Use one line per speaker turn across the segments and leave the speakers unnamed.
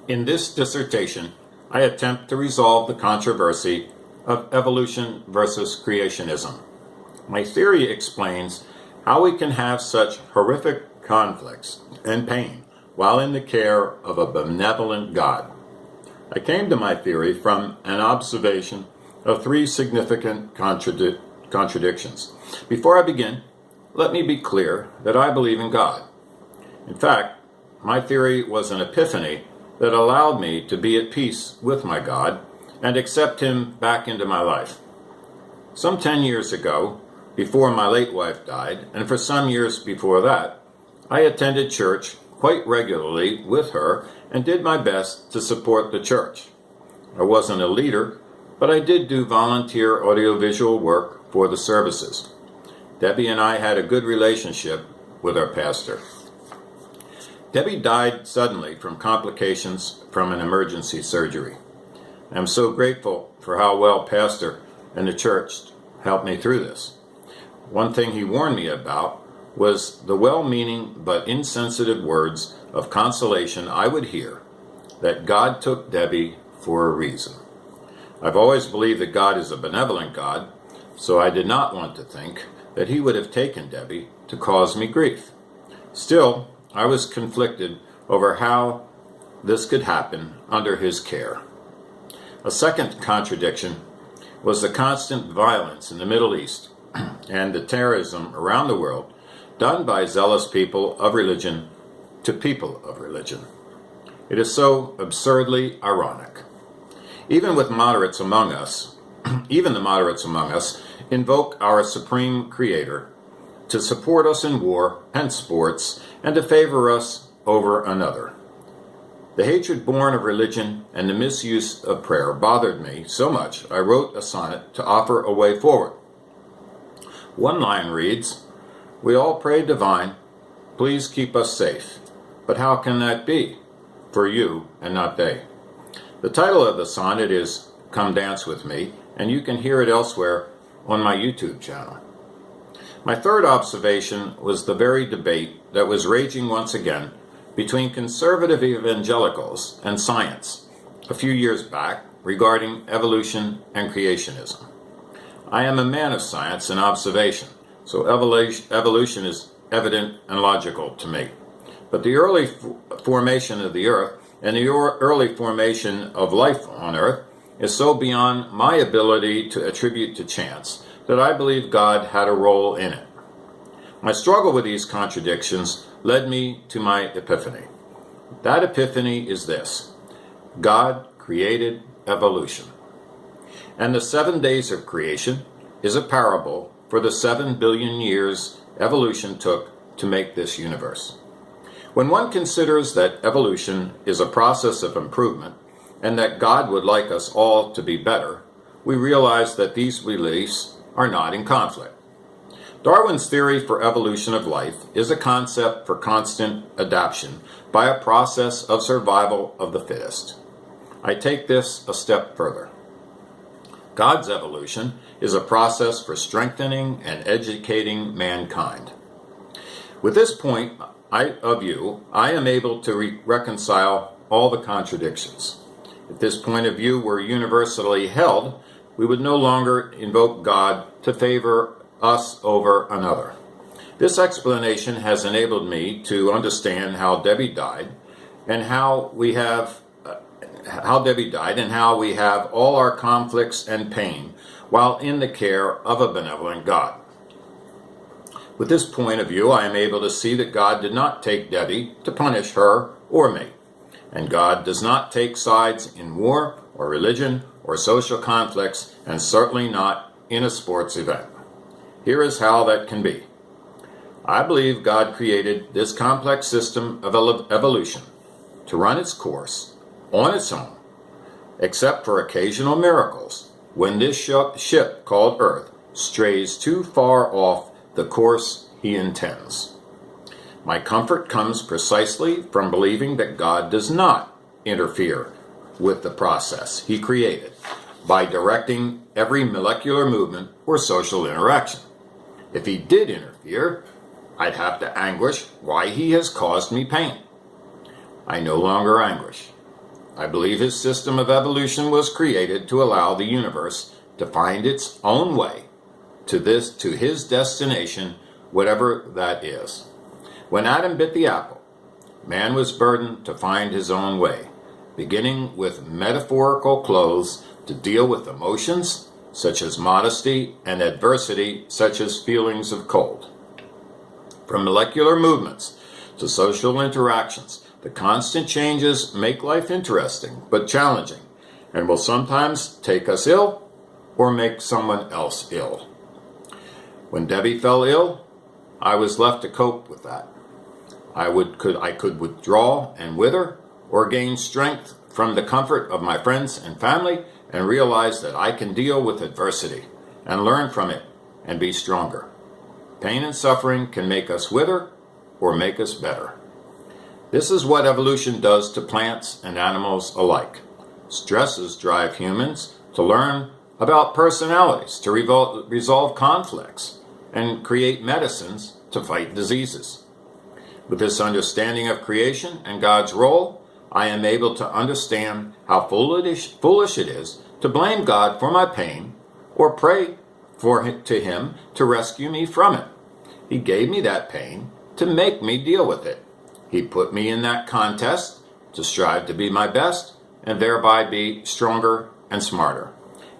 In this dissertation, I attempt to resolve the controversy of evolution versus creationism. My theory explains how we can have such horrific conflicts and pain while in the care of a benevolent God. I came to my theory from an observation of three significant contradictions. Before I begin, let me be clear that I believe in God. In fact, my theory was an epiphany that allowed me to be at peace with my God and accept Him back into my life. Some 10 years ago, before my late wife died, and for some years before that, I attended church quite regularly with her and did my best to support the church. I wasn't a leader, but I did do volunteer audiovisual work for the services. Debbie and I had a good relationship with our pastor. Debbie died suddenly from complications from an emergency surgery. I'm so grateful for how well Pastor and the church helped me through this. One thing he warned me about was the well-meaning but insensitive words of consolation I would hear that God took Debbie for a reason. I've always believed that God is a benevolent God, so I did not want to think that He would have taken Debbie to cause me grief. Still, I was conflicted over how this could happen under His care. A second contradiction was the constant violence in the Middle East and the terrorism around the world done by zealous people of religion to people of religion. It is so absurdly ironic. Even the moderates among us invoke our supreme creator to support us in war and sports and to favor us over another. The hatred born of religion and the misuse of prayer bothered me so much I wrote a sonnet to offer a way forward. One line reads, "We all pray divine, please keep us safe. But how can that be? For you and not they." The title of the sonnet is Come Dance With Me, and you can hear it elsewhere on my YouTube channel. My third observation was the very debate that was raging once again between conservative evangelicals and science a few years back regarding evolution and creationism. I am a man of science and observation, so evolution is evident and logical to me. But the early formation of the earth and the early formation of life on earth is so beyond my ability to attribute to chance that I believe God had a role in it. My struggle with these contradictions led me to my epiphany. That epiphany is this: God created evolution. And the 7 days of creation is a parable for the 7 billion years evolution took to make this universe. When one considers that evolution is a process of improvement and that God would like us all to be better, we realize that these beliefs are not in conflict. Darwin's theory for evolution of life is a concept for constant adaptation by a process of survival of the fittest. I take this a step further. God's evolution is a process for strengthening and educating mankind. With this point of view, I am able to reconcile all the contradictions. If this point of view were universally held, we would no longer invoke God to favor us over another. This explanation has enabled me to understand how Debbie died and how we have all our conflicts and pain while in the care of a benevolent God. With this point of view, I am able to see that God did not take Debbie to punish her or me, and God does not take sides in war or religion or social conflicts, and certainly not in a sports event. Here is how that can be. I believe God created this complex system of evolution to run its course on its own, except for occasional miracles, when this ship called Earth strays too far off the course He intends. My comfort comes precisely from believing that God does not interfere with the process He created by directing every molecular movement or social interaction. If He did interfere, I'd have to anguish why He has caused me pain. I no longer anguish. I believe his system of evolution was created to allow the universe to find its own way to his destination, whatever that is. When Adam bit the apple, man was burdened to find his own way, beginning with metaphorical clothes to deal with emotions such as modesty and adversity such as feelings of cold. From molecular movements to social interactions, the constant changes make life interesting but challenging and will sometimes take us ill or make someone else ill. When Debbie fell ill, I was left to cope with that. I could withdraw and wither or gain strength from the comfort of my friends and family and realize that I can deal with adversity and learn from it and be stronger. Pain and suffering can make us wither or make us better. This is what evolution does to plants and animals alike. Stresses drive humans to learn about personalities, to resolve conflicts, and create medicines to fight diseases. With this understanding of creation and God's role, I am able to understand how foolish it is to blame God for my pain or pray to Him to rescue me from it. He gave me that pain to make me deal with it. He put me in that contest to strive to be my best and thereby be stronger and smarter.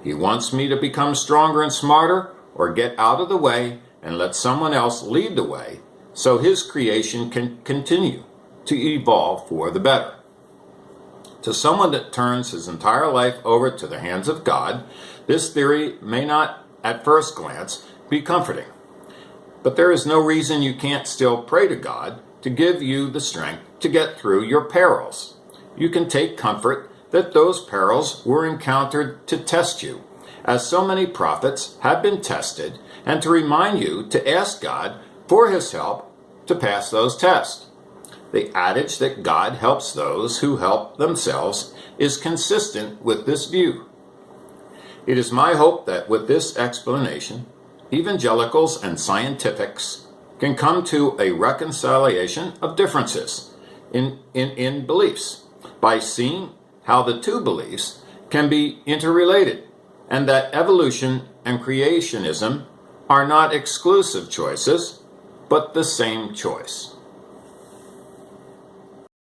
He wants me to become stronger and smarter or get out of the way and let someone else lead the way so His creation can continue to evolve for the better. To someone that turns his entire life over to the hands of God, this theory may not, at first glance, be comforting. But there is no reason you can't still pray to God to give you the strength to get through your perils. You can take comfort that those perils were encountered to test you, as so many prophets have been tested, and to remind you to ask God for His help to pass those tests. The adage that God helps those who help themselves is consistent with this view. It is my hope that with this explanation, evangelicals and scientifics can come to a reconciliation of differences in beliefs by seeing how the two beliefs can be interrelated and that evolution and creationism are not exclusive choices, but the same choice.